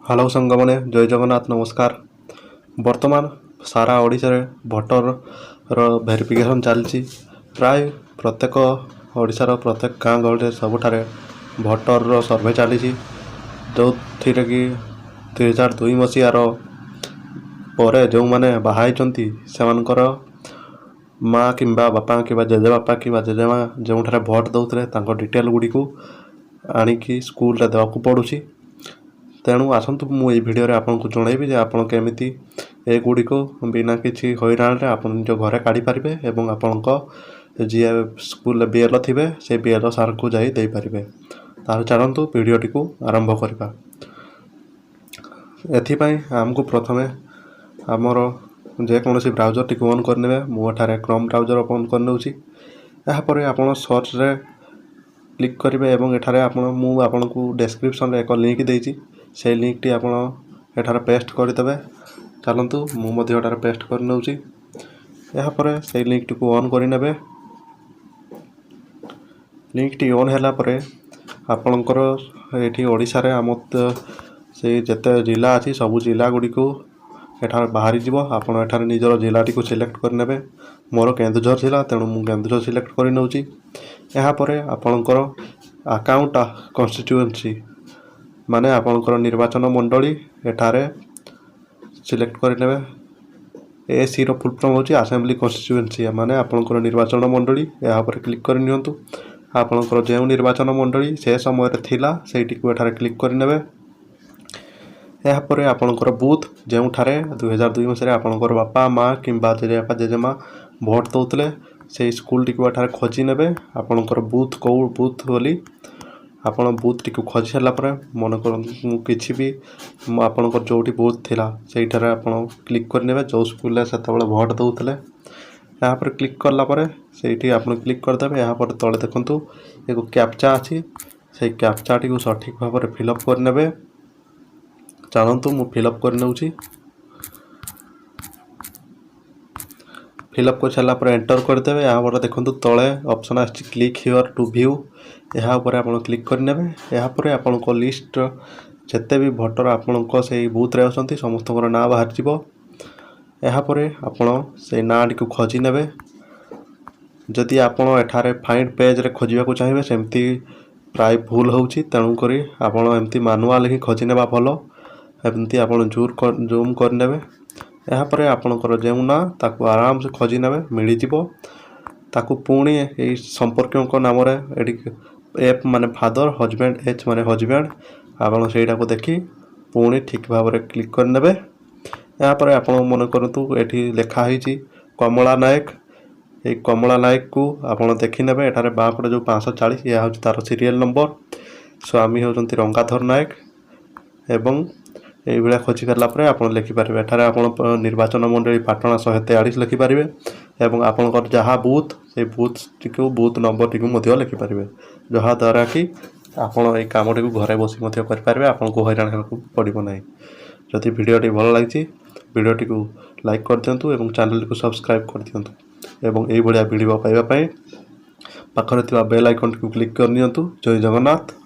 Hello संग मैंने जय जगन्नाथ नमस्कार। वर्तमान सारा ओडिशा रे भोटर भेरिफिकेशन चलती प्राय प्रत्येक ओडिशार प्रत्येक गाँ गहली सबुठारे भोटर सर्वे चली जो थी कि 2002 मसीहार पर जो मैंने बाहाई से माँ कि बापा कि जेजेबापा कि जेजेमा जो भोट दौते डिटेल गुड़ी को आणिकी स्कूल देवाक पड़ुछि। तेणु आसतु मुझे भिडियो आपको जनइबी जे आप केमी एगुड़ी को बिना किसी हईराण आप निज घरे काढ़ी पारे और आपण जी स्कूल बीएल थे से बीएल सार को जाई पारे। तार चलतु भिडियोटी को आरंभ करवा। एथिपाई आमको प्रथमे आमर जेकोसी ब्राउजर टी ऑन करने मुझे क्रोम ब्राउजर ओपन करनौछि। यापर आप सर्च रे क्लिक करेंगे और एठारे आपन को डिस्क्रिप्शन एक लिंक देती से लिंक टी आप पेस्ट करदे। चलतु मुझे पेस्ट कर नौछि। यापर से लिंक टी को ऑन करने लिंक टी ऑन है आपणकर ये ओडिशा रे आम से जिते जिला अच्छी सबू जिला गुड़ी को एठार बाहरी जीव आपड़ एठार निजर जिलाटी को सिलेक्ट करने। मोर केन्दुझर जिला तेणु मु केन्दुझर सिलेक्ट कर नौछि। यापर आपणकर अकाउंट कन्स्टिट्यूएंसी माने आपणकर निर्वाचन मंडली एठारे सिलेक्ट करने। एसी रो फुल फॉर्म होची असेंबली कन्स्टिट्यूएंसी माने आपणकर निर्वाचन मंडली। यहाँ पर क्लिक कर नियंतु आपणकर जो निर्वाचन मंडली से समय थिला सेठी को एठारे क्लिक करने। यापर आपणकर बूथ जो 2002 मसीह आपणकर बापा माँ कि जेजेबापा जेजेमा भोट दौते से स्कूल टी को खोजी ने आपणकर बूथ कौ बूथ बोली आप बूथ टी खोजी सारापर मन कर कि भी आपणकर जो बूथ थिला सेठार आप क्लिक करने जो स्कूल से भोट दौते। यहाँ पर क्लिक कलापर से आप क्लिक करदे। यहाँ पर तले देखु एक कैप्चा अच्छी से कैप्चा टी को सठिक भाव में फिलअप करने। चलतु मु फिलअप कर नौछि। फिलअप कर सारापर एंटर करदे। यहाँ पर देखो तले ऑप्शन आछि क्लिक हियर टू व्यू यहाँ पर आप क्लिक करने। यहाँ पर आपण लिस्ट जिते भी भोटर आपण से बूथ रे असंती समस्त ना बाहर जीव। यहाँ पर आपण से ना टी को खोजी ने जदि आपण एठारे फाइंड पेज रे खोजा को चाहिए सेमती प्राय भूल होउछि तेणुक आपण एमती मानुआल ही खोजी नेबा भल। एमती आप जूम करने। यहाँ पर आपणकर जो ना ताकू आराम से खोजी ने मिलଯିव। ताकू पुणी यही संपर्क नाम एप माने फादर हजबैंड एच माने हजबैंड आपड़ से देखी पुणी ठीक भाव में क्लिक करने। यहाँ पर आप मन करूँ ये लिखाही कमला नायक ये कमला नायक को आप देखने एठारे बापटे जो 540 यह हूँ तार सीरियल नंबर। स्वामी होती रंगाधर नायक एवं ये खोजी सारापर आप लिखिपारे। एठारे आप निर्वाचन मंडली पाटना 143 लिखिपारे और आपंकर जहाँ बूथ से बूथ टी बूथ नंबर टी लिखिपारे जहाँद्वारा कि आपड़ ये कमटी को घरे बसी करेंगे आपको हईराण होगा पड़ो ना। जदि भिडियोटी भल लगी भिडियोटी को लाइक कर दिंतु और चैनल को सब्सक्राइब कर दिंतु और यही भिडियो पाइबापी पाखरे बेल आइकन को क्लिक कर नियंतु। जय जगन्नाथ।